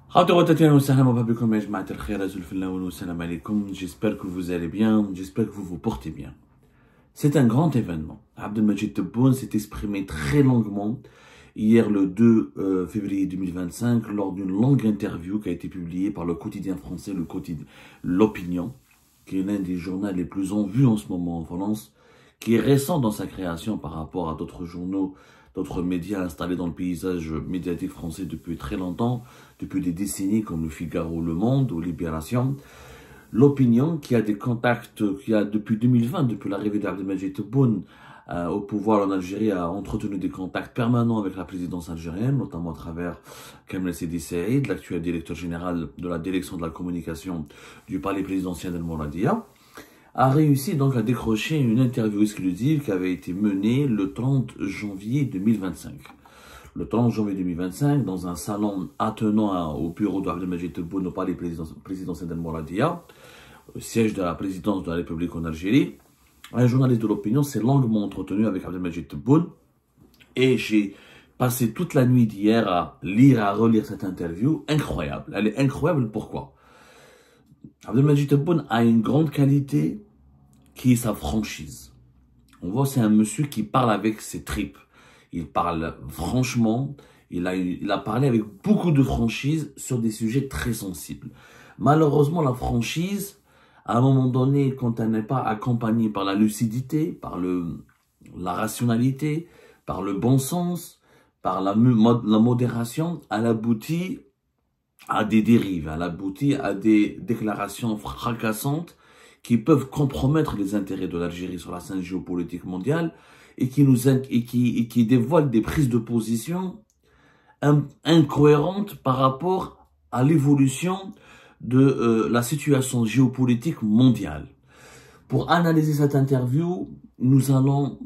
J'espère que vous allez bien, j'espère que vous vous portez bien. C'est un grand événement. Abdelmajid Tebboune s'est exprimé très longuement hier le 2 février 2025 lors d'une longue interview qui a été publiée par le quotidien français, L'Opinion, qui est l'un des journaux les plus en vue en ce moment en France, qui est récent dans sa création par rapport à d'autres journaux, d'autres médias installés dans le paysage médiatique français depuis très longtemps, depuis des décennies comme Le Figaro, Le Monde ou Libération. L'Opinion, qui a des contacts, qui a depuis 2020, depuis l'arrivée d'Abdelmajid Tebboune au pouvoir en Algérie, a entretenu des contacts permanents avec la présidence algérienne, notamment à travers Kamel Sidi Saïd, l'actuel directeur général de la direction de la communication du palais présidentiel d'El Mouradia, a réussi donc à décrocher une interview exclusive qui avait été menée le 30 janvier 2025. Le 30 janvier 2025, dans un salon attenant au bureau d'Abdelmajid Tebboune au palais présidentiel d'El Mouradia, au siège de la présidence de la République en Algérie, un journaliste de l'Opinion s'est longuement entretenu avec Abdelmajid Tebboune et j'ai passé toute la nuit d'hier à lire et à relire cette interview. Incroyable. Elle est incroyable, pourquoi? Abdelmajid Tebboune a une grande qualité qui est sa franchise. On voit c'est un monsieur qui parle avec ses tripes. Il parle franchement, il a parlé avec beaucoup de franchise sur des sujets très sensibles. Malheureusement, la franchise, à un moment donné, quand elle n'est pas accompagnée par la lucidité, par la rationalité, par le bon sens, par la modération, elle aboutit à des dérives, elle aboutit à des déclarations fracassantes qui peuvent compromettre les intérêts de l'Algérie sur la scène géopolitique mondiale et qui dévoilent des prises de position incohérentes par rapport à l'évolution de la situation géopolitique mondiale. Pour analyser cette interview, nous allons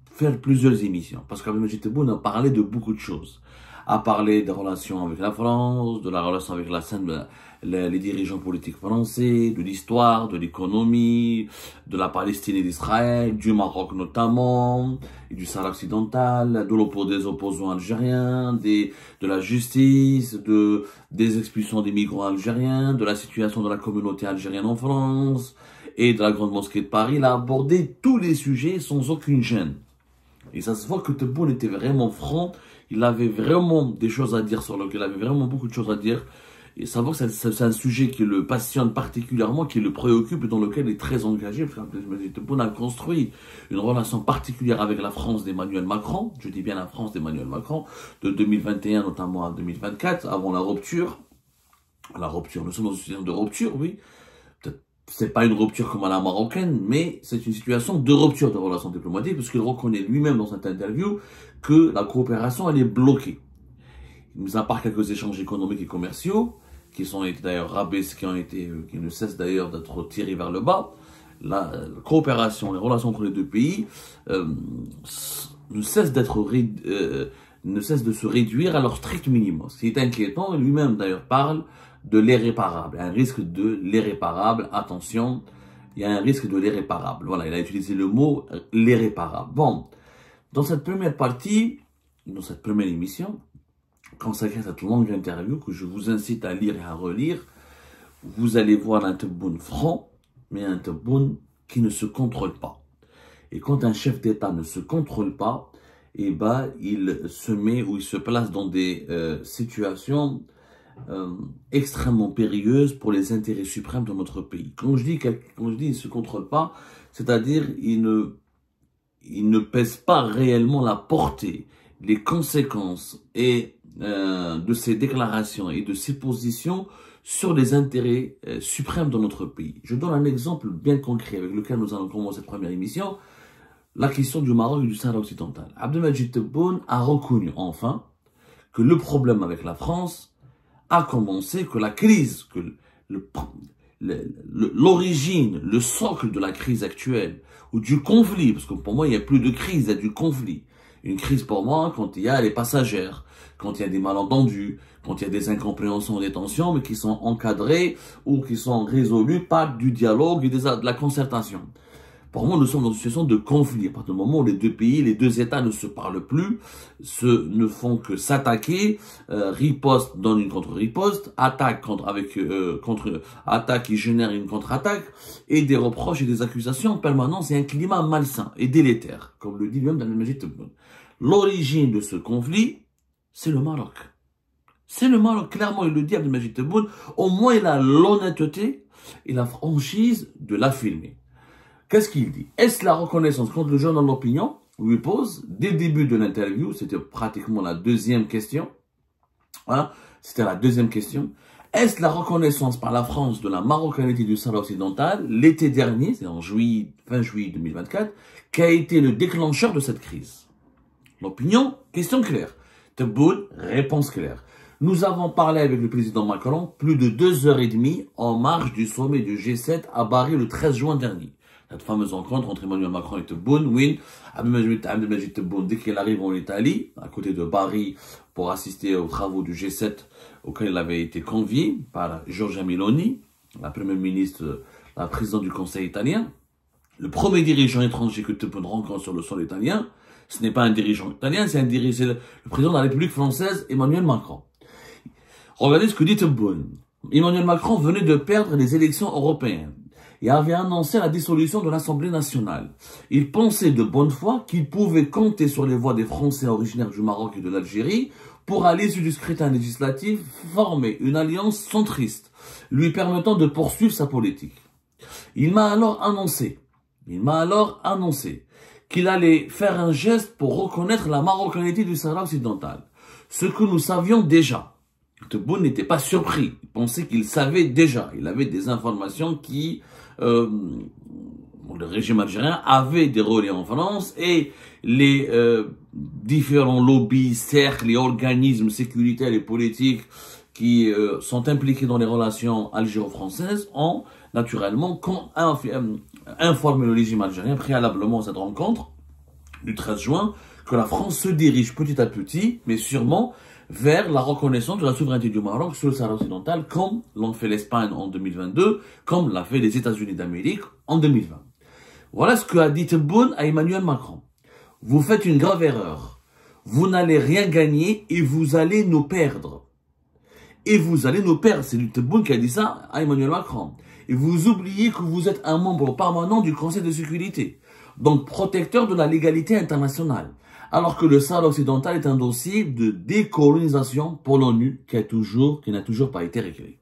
faire plusieurs émissions, parce qu'Abdelmajid Tebboune a parlé de beaucoup de choses. A parlé des relations avec la France, de la relation avec la scène, les dirigeants politiques français, de l'histoire, de l'économie, de la Palestine et d'Israël, du Maroc notamment, et du Sahara occidental, des opposants algériens, de la justice, des expulsions des migrants algériens, de la situation de la communauté algérienne en France, et de la Grande Mosquée de Paris. Il a abordé tous les sujets sans aucune gêne. Et ça se voit que Tebboune était vraiment franc. Il avait vraiment des choses à dire sur lequel il avait vraiment beaucoup de choses à dire. Et savoir que c'est un sujet qui le passionne particulièrement, qui le préoccupe et dans lequel il est très engagé. Parce qu'Abdelmajid Tebboune a construit une relation particulière avec la France d'Emmanuel Macron. Je dis bien la France d'Emmanuel Macron, de 2021 notamment à 2024, avant la rupture. La rupture, nous sommes dans une situation de rupture, oui. C'est pas une rupture comme à la marocaine, mais c'est une situation de rupture de relations diplomatiques, parce qu'il reconnaît lui-même dans cette interview que la coopération, elle est bloquée. Mis à part quelques échanges économiques et commerciaux, qui sont d'ailleurs rabaissés, qui ne cessent d'ailleurs d'être tirés vers le bas, la coopération, les relations entre les deux pays ne cessent de se réduire à leur strict minimum. Ce qui est inquiétant, lui-même d'ailleurs parle de l'irréparable, un risque de l'irréparable. Attention, il y a un risque de l'irréparable. Voilà, il a utilisé le mot l'irréparable. Bon, dans cette première partie, dans cette première émission, consacrée à cette longue interview que je vous incite à lire et à relire, vous allez voir un Tebboune franc, mais un Tebboune qui ne se contrôle pas. Et quand un chef d'État ne se contrôle pas, eh ben, il se met ou il se place dans des situations extrêmement périlleuse pour les intérêts suprêmes de notre pays. Quand je dis il ne se contrôle pas, c'est-à-dire il ne pèse pas réellement la portée, les conséquences et de ses déclarations et de ses positions sur les intérêts suprêmes de notre pays. Je donne un exemple bien concret avec lequel nous allons commencer cette première émission, la question du Maroc et du Sahara occidental. Abdelmajid Tebboune a reconnu enfin que le problème avec la France a commencé, que la crise, que l'origine, le socle de la crise actuelle, ou du conflit, parce que pour moi, il n'y a plus de crise, il y a du conflit. Une crise pour moi, quand il y a les passagères, quand il y a des malentendus, quand il y a des incompréhensions et des tensions, mais qui sont encadrées ou qui sont résolues par du dialogue et de la concertation. Pour moi, nous sommes dans une situation de conflit. À partir du moment où les deux pays, les deux États ne se parlent plus, ne font que s'attaquer, riposte donne une contre-riposte, attaque attaque qui génère une contre-attaque, et des reproches et des accusations en permanence et un climat malsain et délétère, comme le dit lui-même Abdelmajid Tebboune. L'origine de ce conflit, c'est le Maroc. C'est le Maroc, clairement, il le dit Abdelmajid Tebboune. Au moins, il a l'honnêteté et la franchise de l'affirmer. Qu'est-ce qu'il dit? Est-ce la reconnaissance, quand le journal d'opinion lui pose, dès le début de l'interview, c'était pratiquement la deuxième question, hein, c'était la deuxième question, est-ce la reconnaissance par la France de la marocanité du Sahara occidental, l'été dernier, c'est en fin juillet 2024, qui a été le déclencheur de cette crise? L'opinion, question claire. Tebboune, réponse claire. Nous avons parlé avec le président Macron plus de 2h30 en marge du sommet du G7 à Paris le 13 juin dernier. Cette fameuse rencontre entre Emmanuel Macron et Tebboune, oui, Abdelmajid Tebboune, dès qu'il arrive en Italie, à côté de Paris, pour assister aux travaux du G7 auxquels il avait été convié par Giorgia Meloni, la première ministre, la présidente du Conseil italien. Le premier dirigeant étranger que Tebboune rencontre sur le sol italien, ce n'est pas un dirigeant italien, c'est le président de la République française, Emmanuel Macron. Regardez ce que dit Tebboune. Emmanuel Macron venait de perdre les élections européennes et avait annoncé la dissolution de l'Assemblée nationale. Il pensait de bonne foi qu'il pouvait compter sur les voix des Français originaires du Maroc et de l'Algérie pour, à l'issue du scrutin législatif, former une alliance centriste, lui permettant de poursuivre sa politique. Il m'a alors annoncé qu'il allait faire un geste pour reconnaître la marocanité du Sahara occidental. Ce que nous savions déjà. Tebboune n'était pas surpris. Il pensait qu'il savait déjà. Il avait des informations qui, le régime algérien avait des relais en France et les différents lobbies, cercles et organismes sécuritaires et politiques qui sont impliqués dans les relations algéro-françaises ont naturellement informé le régime algérien préalablement à cette rencontre du 13 juin que la France se dirige petit à petit, mais sûrement, vers la reconnaissance de la souveraineté du Maroc sur le Sahara occidental, comme l'ont fait l'Espagne en 2022, comme l'a fait les États-Unis d'Amérique en 2020. Voilà ce qu'a dit Tebboune à Emmanuel Macron. Vous faites une grave erreur. Vous n'allez rien gagner et vous allez nous perdre. Et vous allez nous perdre. C'est Tebboune qui a dit ça à Emmanuel Macron. Et vous oubliez que vous êtes un membre permanent du Conseil de sécurité, donc protecteur de la légalité internationale. Alors que le Sahara occidental est un dossier de décolonisation pour l'ONU qui n'a toujours pas été réglé.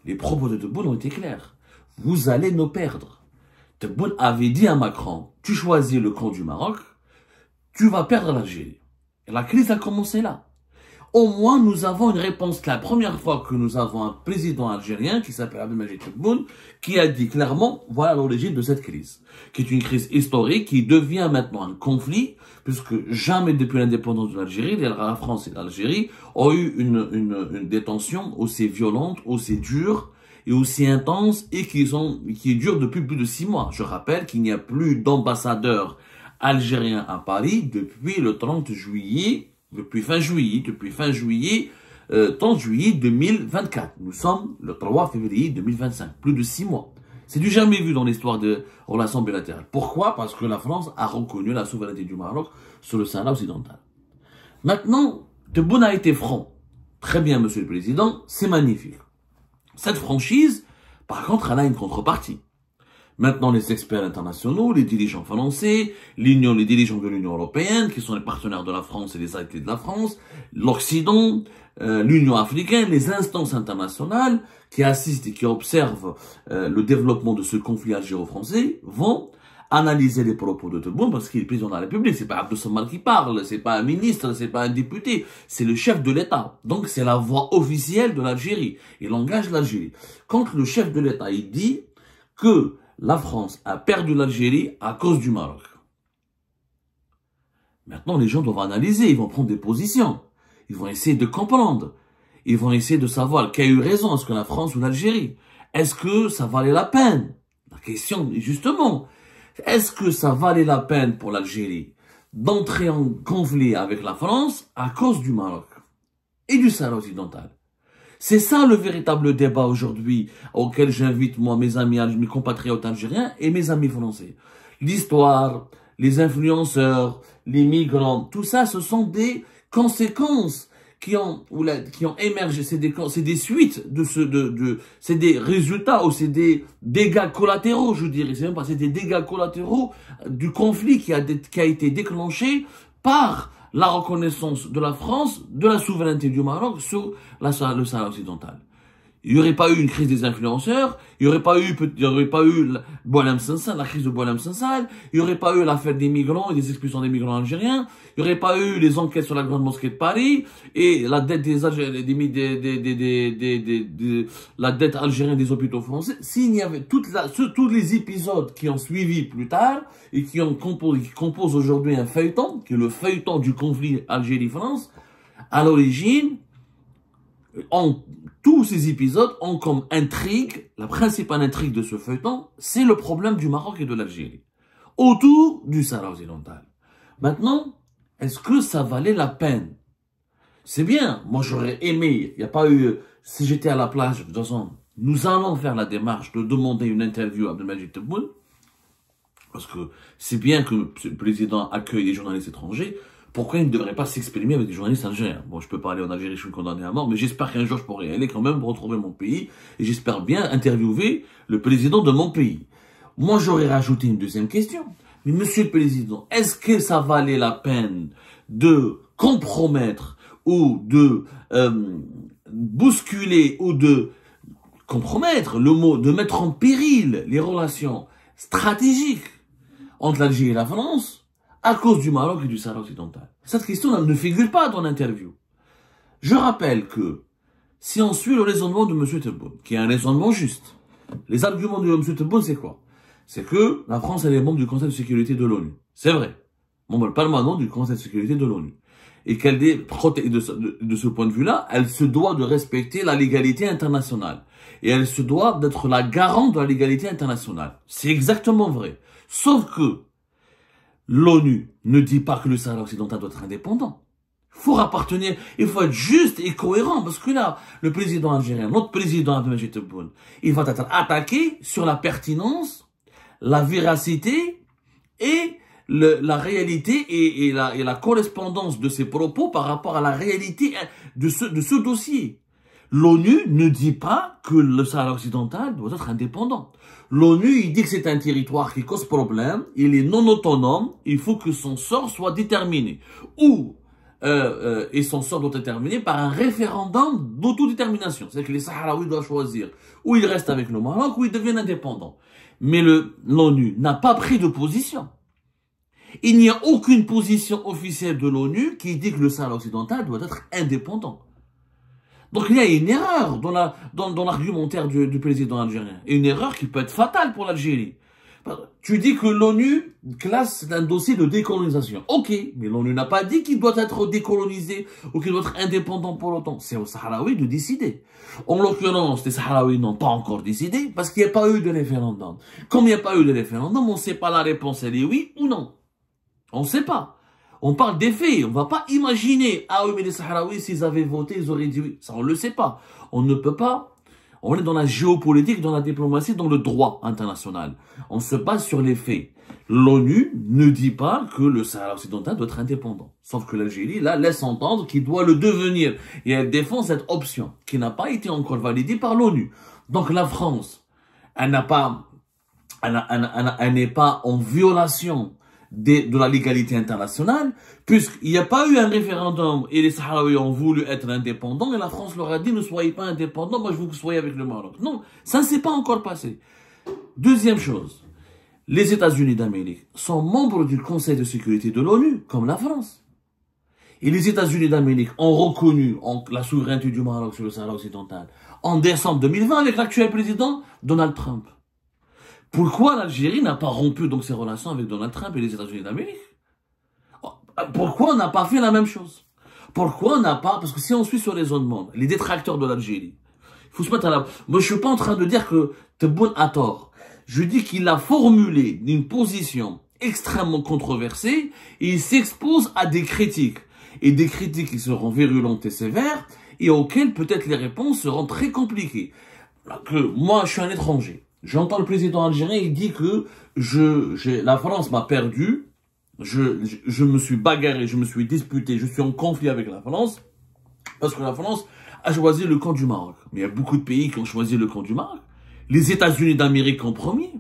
Les propos de Tebboune ont été clairs. Vous allez nous perdre. Tebboune avait dit à Macron, tu choisis le camp du Maroc, tu vas perdre l'Algérie. Et la crise a commencé là. Au moins, nous avons une réponse. La première fois que nous avons un président algérien qui s'appelle Abdelmajid Tebboune, qui a dit clairement, voilà l'origine de cette crise, qui est une crise historique, qui devient maintenant un conflit, puisque jamais depuis l'indépendance de l'Algérie, la France et l'Algérie ont eu une détention aussi violente, aussi dure et aussi intense, et qui dure depuis plus de 6 mois. Je rappelle qu'il n'y a plus d'ambassadeur algérien à Paris depuis le 30 juillet, depuis fin juillet 2024. Nous sommes le 3 février 2025, plus de 6 mois. C'est du jamais vu dans l'histoire de relations bilatérales. Pourquoi? Parce que la France a reconnu la souveraineté du Maroc sur le Sahara occidental. Maintenant, Tebboune a été franc. Très bien, monsieur le président, c'est magnifique. Cette franchise, par contre, elle a une contrepartie. Maintenant, les experts internationaux, les dirigeants français, les dirigeants de l'Union européenne, qui sont les partenaires de la France et les alliés de la France, l'Occident, l'Union africaine, les instances internationales qui assistent et qui observent le développement de ce conflit algéro-français vont analyser les propos de Tebboune parce qu'il est président de la République. C'est pas Abdou Samad qui parle, c'est pas un ministre, c'est pas un député, c'est le chef de l'État. Donc c'est la voix officielle de l'Algérie. Il engage l'Algérie. Quand le chef de l'État il dit que la France a perdu l'Algérie à cause du Maroc. Maintenant, les gens doivent analyser, ils vont prendre des positions. Ils vont essayer de comprendre. Ils vont essayer de savoir qui a eu raison, est-ce que la France ou l'Algérie? Est-ce que ça valait la peine? La question est justement, est-ce que ça valait la peine pour l'Algérie d'entrer en conflit avec la France à cause du Maroc et du Sahara occidental? C'est ça le véritable débat aujourd'hui auquel j'invite moi mes amis, mes compatriotes algériens et mes amis français. L'histoire, les influenceurs, les migrants, tout ça, ce sont des conséquences qui ont émergé. C'est des suites c'est des résultats ou c'est des dégâts collatéraux, je dirais. C'est même pas, c'est des dégâts collatéraux du conflit qui a été déclenché par la reconnaissance de la France, de la souveraineté du Maroc sur le Sahara occidental. Il n'y aurait pas eu une crise des influenceurs, il n'y aurait pas eu Boualem Sansal, la crise de Boualem Sansal, il n'y aurait pas eu l'affaire des migrants et des expulsions des migrants algériens, il n'y aurait pas eu les enquêtes sur la grande mosquée de Paris et la dette la dette algérienne des hôpitaux français. S'il y avait tous les épisodes qui ont suivi plus tard et qui composent aujourd'hui un feuilleton, qui est le feuilleton du conflit Algérie-France, à l'origine, tous ces épisodes ont comme intrigue, la principale intrigue de ce feuilleton, c'est le problème du Maroc et de l'Algérie, autour du Sahara occidental. Maintenant, est-ce que ça valait la peine? C'est bien, moi j'aurais aimé, il n'y a pas eu, si j'étais à la plage, de toute façon, nous allons faire la démarche de demander une interview à Abdelmajid Tebboune, parce que c'est bien que le président accueille des journalistes étrangers. Pourquoi il ne devrait pas s'exprimer avec des journalistes algériens? Bon, je peux pas aller en Algérie, je suis condamné à mort, mais j'espère qu'un jour je pourrai aller quand même pour retrouver mon pays, et j'espère bien interviewer le président de mon pays. Moi, j'aurais rajouté une deuxième question. Mais monsieur le président, est-ce que ça valait la peine de compromettre ou de bousculer ou de compromettre, le mot, de mettre en péril les relations stratégiques entre l'Algérie et la France à cause du Maroc et du Sahara occidental? Cette question ne figure pas dans l'interview. Je rappelle que si on suit le raisonnement de M. Tebboune, qui est un raisonnement juste, les arguments de M. Tebboune, c'est quoi? C'est que la France, elle est membre du Conseil de sécurité de l'ONU. C'est vrai. Membre permanent du Conseil de sécurité de l'ONU. Et qu'elle de ce point de vue-là, elle se doit de respecter la légalité internationale. Et elle se doit d'être la garante de la légalité internationale. C'est exactement vrai. Sauf que l'ONU ne dit pas que le Sahara occidental doit être indépendant. Il faut être juste et cohérent, parce que là, le président algérien, notre président Abdelmajid Tebboune, il va être attaqué sur la pertinence, la véracité et la réalité et la correspondance de ses propos par rapport à la réalité de ce dossier. L'ONU ne dit pas que le Sahara occidental doit être indépendant. L'ONU, il dit que c'est un territoire qui cause problème, il est non autonome, il faut que son sort soit déterminé. Et son sort doit être déterminé par un référendum d'autodétermination. C'est-à-dire que les Sahraouis doivent choisir ou ils restent avec le Maroc ou ils deviennent indépendants. Mais l'ONU n'a pas pris de position. Il n'y a aucune position officielle de l'ONU qui dit que le Sahara occidental doit être indépendant. Donc il y a une erreur dans l'argumentaire du président algérien. Et une erreur qui peut être fatale pour l'Algérie. Tu dis que l'ONU classe un dossier de décolonisation. Ok, mais l'ONU n'a pas dit qu'il doit être décolonisé ou qu'il doit être indépendant pour autant. C'est aux Sahraouis de décider. En l'occurrence, les Sahraouis n'ont pas encore décidé parce qu'il n'y a pas eu de référendum. Comme il n'y a pas eu de référendum, on ne sait pas la réponse, elle est oui ou non. On ne sait pas. On parle des faits, on ne va pas imaginer, ah oui, mais les Sahraouis, s'ils avaient voté, ils auraient dit oui. Ça, on ne le sait pas. On ne peut pas. On est dans la géopolitique, dans la diplomatie, dans le droit international. On se base sur les faits. L'ONU ne dit pas que le Sahara occidental doit être indépendant. Sauf que l'Algérie, là, laisse entendre qu'il doit le devenir. Et elle défend cette option, qui n'a pas été encore validée par l'ONU. Donc la France, elle n'est pas en violation de la légalité internationale, puisqu'il n'y a pas eu un référendum et les Sahraouis ont voulu être indépendants et la France leur a dit ne soyez pas indépendants, moi je veux que vous soyez avec le Maroc. Non, ça ne s'est pas encore passé. Deuxième chose, les États-Unis d'Amérique sont membres du Conseil de sécurité de l'ONU, comme la France. Et les États-Unis d'Amérique ont reconnu la souveraineté du Maroc sur le Sahara occidental en décembre 2020 avec l'actuel président Donald Trump. Pourquoi l'Algérie n'a pas rompu donc ses relations avec Donald Trump et les États-Unis d'Amérique? Pourquoi on n'a pas fait la même chose? Pourquoi on n'a pas... Parce que si on suit ce raisonnement, les détracteurs de l'Algérie, il faut se mettre à la... Moi, je suis pas en train de dire que Tebboune a tort. Je dis qu'il a formulé une position extrêmement controversée et il s'expose à des critiques. Et des critiques qui seront virulentes et sévères. et auxquelles peut-être les réponses seront très compliquées. Que moi, je suis un étranger. J'entends le président algérien, il dit que la France m'a perdu, je me suis bagarré, je me suis disputé, je suis en conflit avec la France, parce que la France a choisi le camp du Maroc. Mais il y a beaucoup de pays qui ont choisi le camp du Maroc. Les États-Unis d'Amérique en premier.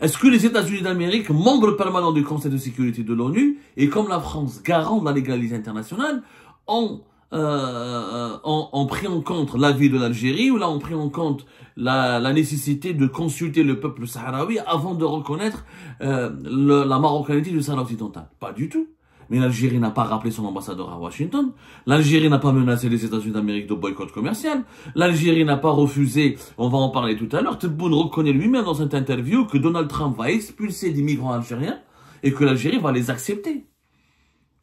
Est-ce que les États-Unis d'Amérique, membres permanents du Conseil de sécurité de l'ONU, et comme la France, garant de la légalité internationale, ont pris en compte l'avis de l'Algérie, ou là ont pris en compte la nécessité de consulter le peuple sahraoui avant de reconnaître la marocanité du Sahara occidental? Pas du tout. Mais l'Algérie n'a pas rappelé son ambassadeur à Washington. L'Algérie n'a pas menacé les États-Unis d'Amérique de boycott commercial. L'Algérie n'a pas refusé, on va en parler tout à l'heure, Tebboune reconnaît lui-même dans cette interview que Donald Trump va expulser des migrants algériens et que l'Algérie va les accepter.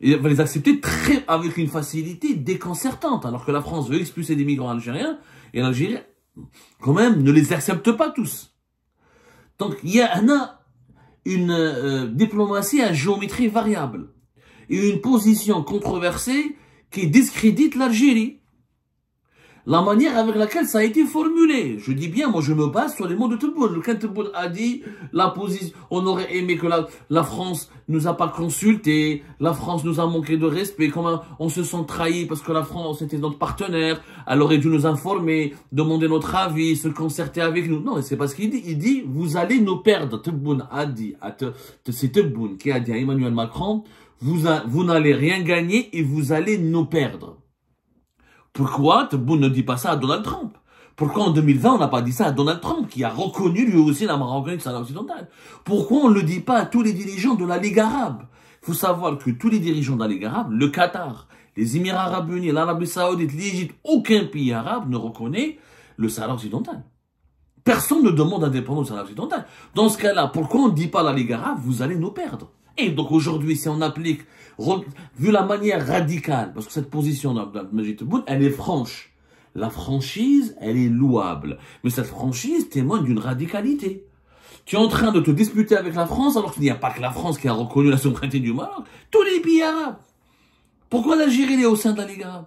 Il va les accepter avec une facilité déconcertante, alors que la France veut expulser des migrants algériens et l'Algérie, quand même, ne les accepte pas tous. Donc, il y a une diplomatie à géométrie variable. Et une position controversée qui discrédite l'Algérie. La manière avec laquelle ça a été formulé. Je dis bien, moi je me base sur les mots de Tebboune. Quand Tebboune a dit, on aurait aimé que la France nous a pas consulté, la France nous a manqué de respect, comment on se sent trahi parce que la France était notre partenaire, elle aurait dû nous informer, demander notre avis, se concerter avec nous. Non, c'est pas ce qu'il dit. Il dit, vous allez nous perdre. Tebboune a dit, c'est Tebboune qui a dit à Emmanuel Macron, vous n'allez rien gagner et vous allez nous perdre. Pourquoi Tebboune ne dit pas ça à Donald Trump? Pourquoi en 2020 on n'a pas dit ça à Donald Trump qui a reconnu lui aussi la marocanité du Sahara occidental? Pourquoi on ne le dit pas à tous les dirigeants de la Ligue arabe? Il faut savoir que tous les dirigeants de la Ligue arabe, le Qatar, les Émirats arabes unis, l'Arabie saoudite, l'Égypte, aucun pays arabe ne reconnaît le Sahara occidental. Personne ne demande l'indépendance du Sahara occidental. Dans ce cas-là, pourquoi on ne dit pas à la Ligue arabe, vous allez nous perdre? Et donc aujourd'hui, si on applique, vu la manière radicale, parce que cette position de Majid Tebboune, elle est franche. La franchise, elle est louable. Mais cette franchise témoigne d'une radicalité. Tu es en train de te disputer avec la France, alors qu'il n'y a pas que la France qui a reconnu la souveraineté du Maroc. Tous les pays arabes. Pourquoi l'Algérie est au sein de la Ligue arabe?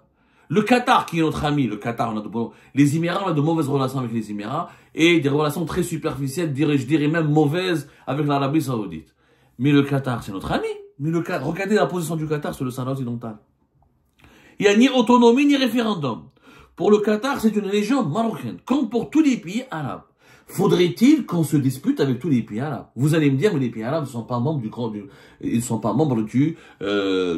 Le Qatar, qui est notre ami, le Qatar, les Émirats, on a de mauvaises relations avec les Émirats, et des relations très superficielles, je dirais même mauvaises avec l'Arabie saoudite. Mais le Qatar, c'est notre ami. Mais regardez la position du Qatar sur le Sahara occidental. Il n'y a ni autonomie ni référendum. Pour le Qatar, c'est une légende marocaine, comme pour tous les pays arabes. Faudrait-il qu'on se dispute avec tous les pays arabes? Vous allez me dire, mais les pays arabes ne sont pas membres ils sont pas membres du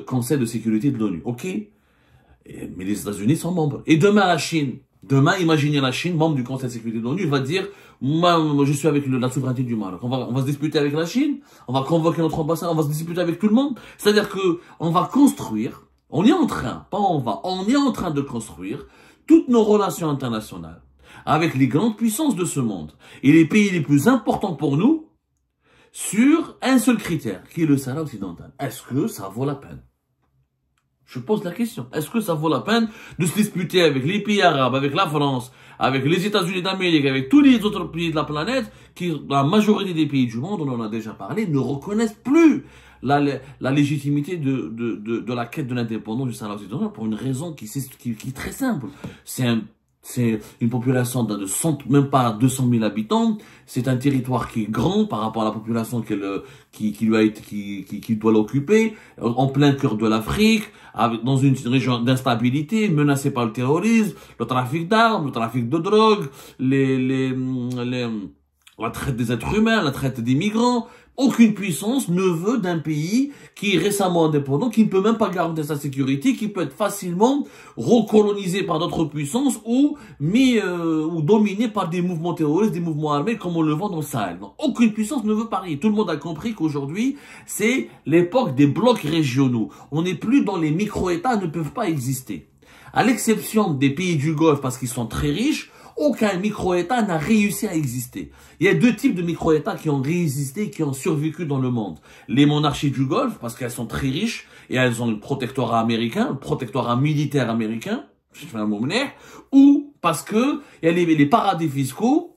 Conseil de sécurité de l'ONU. Ok? Mais les États-Unis sont membres. Et demain, la Chine. Demain, imaginez la Chine, membre du Conseil de sécurité de l'ONU, va dire, moi, je suis avec la souveraineté du Maroc. On va se disputer avec la Chine, on va convoquer notre ambassade, on va se disputer avec tout le monde. C'est-à-dire que on va construire, on est en train de construire toutes nos relations internationales avec les grandes puissances de ce monde et les pays les plus importants pour nous sur un seul critère, qui est le Sahara occidental. Est-ce que ça vaut la peine? Je pose la question. Est-ce que ça vaut la peine de se disputer avec les pays arabes, avec la France, avec les États-Unis d'Amérique, avec tous les autres pays de la planète, qui, la majorité des pays du monde, on en a déjà parlé, ne reconnaissent plus la légitimité de la quête de l'indépendance du Sahara occidental pour une raison qui est très simple. C'est une population de même pas 200 000 habitants. C'est un territoire qui est grand par rapport à la population qui doit l'occuper, en plein cœur de l'Afrique, dans une région d'instabilité, menacée par le terrorisme, le trafic d'armes, le trafic de drogue, la traite des êtres humains, la traite des migrants. Aucune puissance ne veut d'un pays qui est récemment indépendant, qui ne peut même pas garantir sa sécurité, qui peut être facilement recolonisé par d'autres puissances ou dominé par des mouvements terroristes, des mouvements armés comme on le voit dans le Sahel. Donc, aucune puissance ne veut parier. Tout le monde a compris qu'aujourd'hui, c'est l'époque des blocs régionaux. On n'est plus dans les micro-États, ne peuvent pas exister. À l'exception des pays du Golfe parce qu'ils sont très riches, aucun micro-État n'a réussi à exister. Il y a deux types de micro-États qui ont résisté, qui ont survécu dans le monde. Les monarchies du Golfe, parce qu'elles sont très riches, et elles ont le protectorat américain, le protectorat militaire américain, ou parce que il y a les paradis fiscaux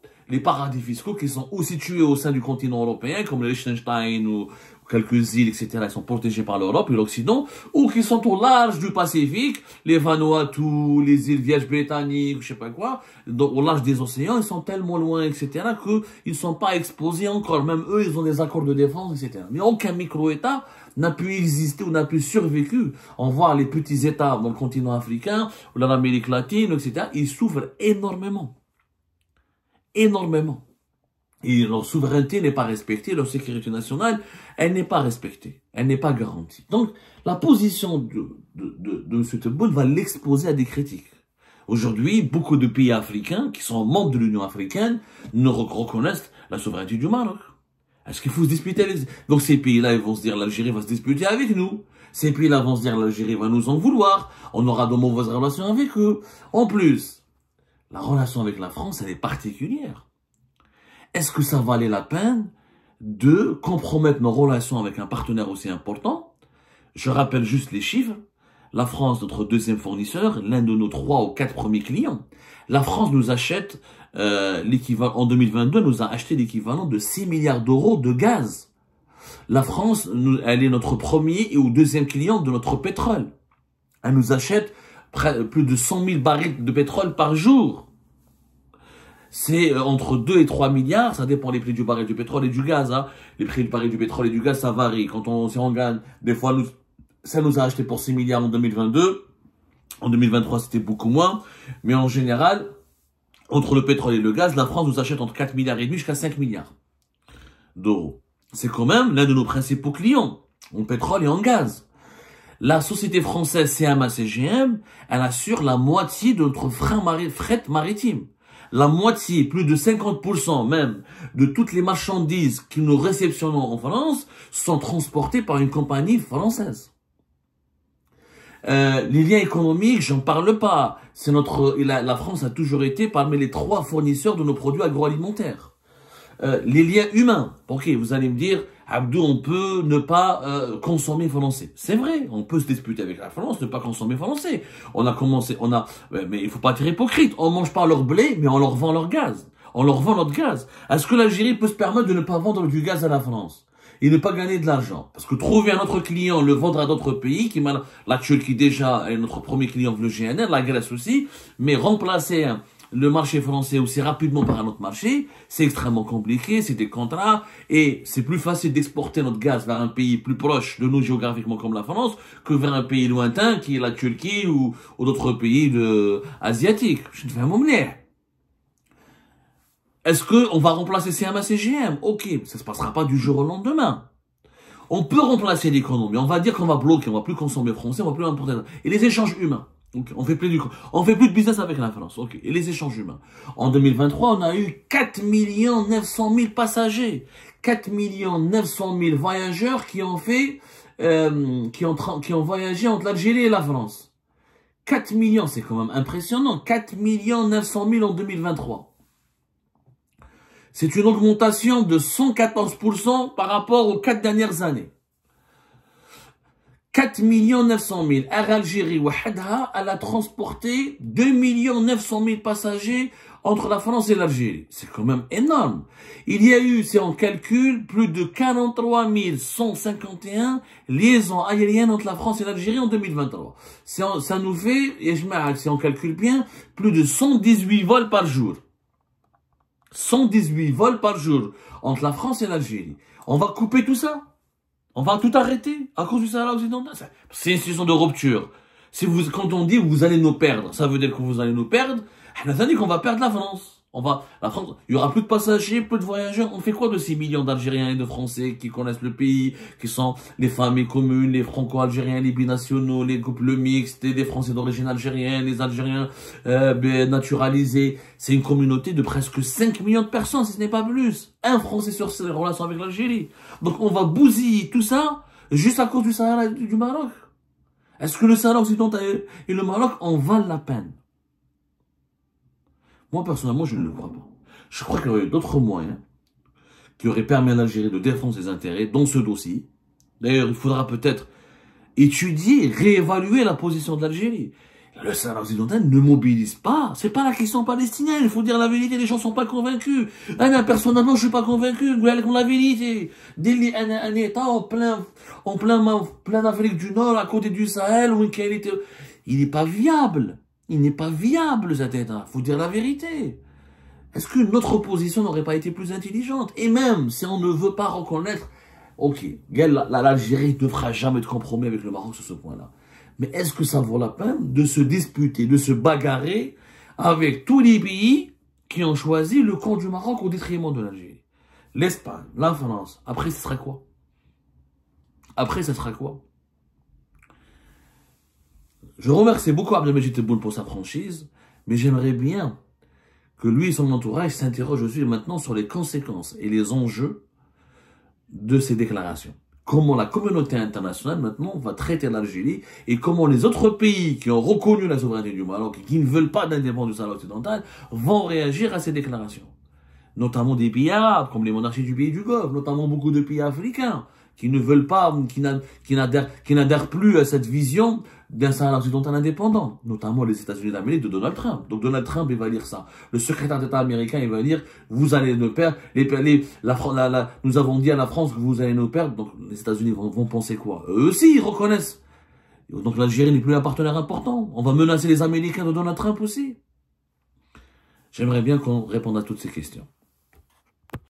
qui sont ou situés au sein du continent européen, comme le Liechtenstein ou quelques îles, etc., elles sont protégées par l'Europe et l'Occident, ou qui sont au large du Pacifique, les Vanuatu, les îles Vierges britanniques, je sais pas quoi, au large des océans, ils sont tellement loin, etc., qu'ils ne sont pas exposés encore. Même eux, ils ont des accords de défense, etc. Mais aucun micro-État n'a pu exister ou n'a pu survécu. On voit les petits États dans le continent africain, ou dans l'Amérique latine, etc., ils souffrent énormément. Énormément. Et leur souveraineté n'est pas respectée, leur sécurité nationale, elle n'est pas respectée, elle n'est pas garantie. Donc, la position de M. Tebboune va l'exposer à des critiques. Aujourd'hui, beaucoup de pays africains qui sont membres de l'Union africaine ne reconnaissent la souveraineté du Maroc. Est-ce qu'il faut se disputer avec... Donc ces pays-là, ils vont se dire l'Algérie va se disputer avec nous. Ces pays-là vont se dire l'Algérie va nous en vouloir. On aura de mauvaises relations avec eux. En plus, la relation avec la France, elle est particulière. Est-ce que ça valait la peine de compromettre nos relations avec un partenaire aussi important? Je rappelle juste les chiffres. La France, notre deuxième fournisseur, l'un de nos 3 ou 4 premiers clients. La France nous achète l'équivalent, en 2022, nous a acheté l'équivalent de 6 milliards d'euros de gaz. La France, elle est notre premier ou deuxième client de notre pétrole. Elle nous achète plus de 100 000 barils de pétrole par jour. C'est entre 2 et 3 milliards, ça dépend des prix du baril du pétrole et du gaz. Hein. Les prix du baril du pétrole et du gaz, ça varie. Quand on gagne, des fois, ça nous a acheté pour 6 milliards en 2022. En 2023, c'était beaucoup moins. Mais en général, entre le pétrole et le gaz, la France nous achète entre 4 milliards et demi jusqu'à 5 milliards d'euros. C'est quand même l'un de nos principaux clients, en pétrole et en gaz. La société française CMA CGM, elle assure la moitié de notre fret maritime. La moitié, plus de 50% même, de toutes les marchandises que nous réceptionnons en France sont transportées par une compagnie française. Les liens économiques, j'en parle pas. C'est la France a toujours été parmi les 3 fournisseurs de nos produits agroalimentaires. Les liens humains. Ok, vous allez me dire, Abdou, on peut ne pas consommer français. C'est vrai, on peut se disputer avec la France, ne pas consommer français. Mais il faut pas être hypocrite. On mange pas leur blé, mais on leur vend leur gaz. On leur vend notre gaz. Est-ce que l'Algérie peut se permettre de ne pas vendre du gaz à la France et ne pas gagner de l'argent? Parce que trouver un autre client, le vendre à d'autres pays, la Turquie déjà est notre premier client, le GNR, la Grèce aussi, mais remplacer le marché français aussi rapidement par un autre marché, c'est extrêmement compliqué, c'est des contrats, et c'est plus facile d'exporter notre gaz vers un pays plus proche de nous géographiquement comme la France, que vers un pays lointain qui est la Turquie ou d'autres pays asiatiques. Je ne fais un moment. Est-ce qu'on va remplacer CMA CGM? Ok, ça se passera pas du jour au lendemain. On peut remplacer l'économie, on va dire qu'on va bloquer, on va plus consommer français, on va plus importer. Et les échanges humains. Okay. On fait plus de business avec la France. Ok. Et les échanges humains. En 2023, on a eu 4 900 000 passagers. 4 900 000 voyageurs qui ont fait, qui ont voyagé entre l'Algérie et la France. 4 millions, c'est quand même impressionnant. 4 900 000 en 2023. C'est une augmentation de 114% par rapport aux 4 dernières années. 4 900 000. Air Algérie, Wahadha, elle a transporté 2 900 000 passagers entre la France et l'Algérie. C'est quand même énorme. Il y a eu, c'est en calcul, plus de 43 151 liaisons aériennes entre la France et l'Algérie en 2023. Ça nous fait, et si on calcule bien, plus de 118 vols par jour. 118 vols par jour entre la France et l'Algérie. On va couper tout ça. On va tout arrêter à cause du Sahara occidental. C'est une situation de rupture. Quand on dit vous allez nous perdre, ça veut dire que vous allez nous perdre. Ça dit qu'on va perdre la France. La France, il y aura plus de passagers, plus de voyageurs. On fait quoi de ces millions d'Algériens et de Français qui connaissent le pays, qui sont les familles communes, les Franco-Algériens, les binationaux, les couples mixtes, les Français d'origine algérienne, les Algériens naturalisés. C'est une communauté de presque 5 millions de personnes, si ce n'est pas plus. Un Français sur 6 relations avec l'Algérie. Donc on va bousiller tout ça juste à cause du Sahara et du Maroc. Est-ce que le Sahara occidental et le Maroc en valent la peine? Moi, personnellement, je ne le crois pas. Je crois qu'il y aurait d'autres moyens qui auraient permis à l'Algérie de défendre ses intérêts dans ce dossier. D'ailleurs, il faudra peut-être étudier, réévaluer la position de l'Algérie. Le Sahara occidental ne mobilise pas. C'est pas la question palestinienne. Il faut dire la vérité. Les gens sont pas convaincus. Personnellement, je suis pas convaincu. La vérité. Un État en plein Afrique du Nord, à côté du Sahel, il n'est pas viable. Il n'est pas viable, cet État. Il faut dire la vérité. Est-ce que notre opposition n'aurait pas été plus intelligente? Et même si on ne veut pas reconnaître, ok, l'Algérie ne fera jamais de compromis avec le Maroc sur ce point-là. Mais est-ce que ça vaut la peine de se disputer, de se bagarrer avec tous les pays qui ont choisi le camp du Maroc au détriment de l'Algérie? L'Espagne, la France, après ce sera quoi? Après ce sera quoi? Je remercie beaucoup Abdelmajid Tebboune pour sa franchise, mais j'aimerais bien que lui et son entourage s'interrogent aussi maintenant sur les conséquences et les enjeux de ces déclarations. Comment la communauté internationale maintenant va traiter l'Algérie et comment les autres pays qui ont reconnu la souveraineté du Maroc et qui ne veulent pas d'indépendance du Sahara occidental vont réagir à ces déclarations. Notamment des pays arabes, comme les monarchies du pays du Golfe, notamment beaucoup de pays africains qui ne veulent pas, qui n'adhèrent plus à cette vision d'un Sahara occidental indépendant, notamment les États-Unis d'Amérique de Donald Trump. Donc Donald Trump, il va dire ça. Le secrétaire d'État américain, il va dire, vous allez nous perdre, nous avons dit à la France que vous allez nous perdre, donc les États-Unis vont penser quoi? Eux aussi, ils reconnaissent. Donc l'Algérie n'est plus un partenaire important. On va menacer les Américains de Donald Trump aussi. J'aimerais bien qu'on réponde à toutes ces questions.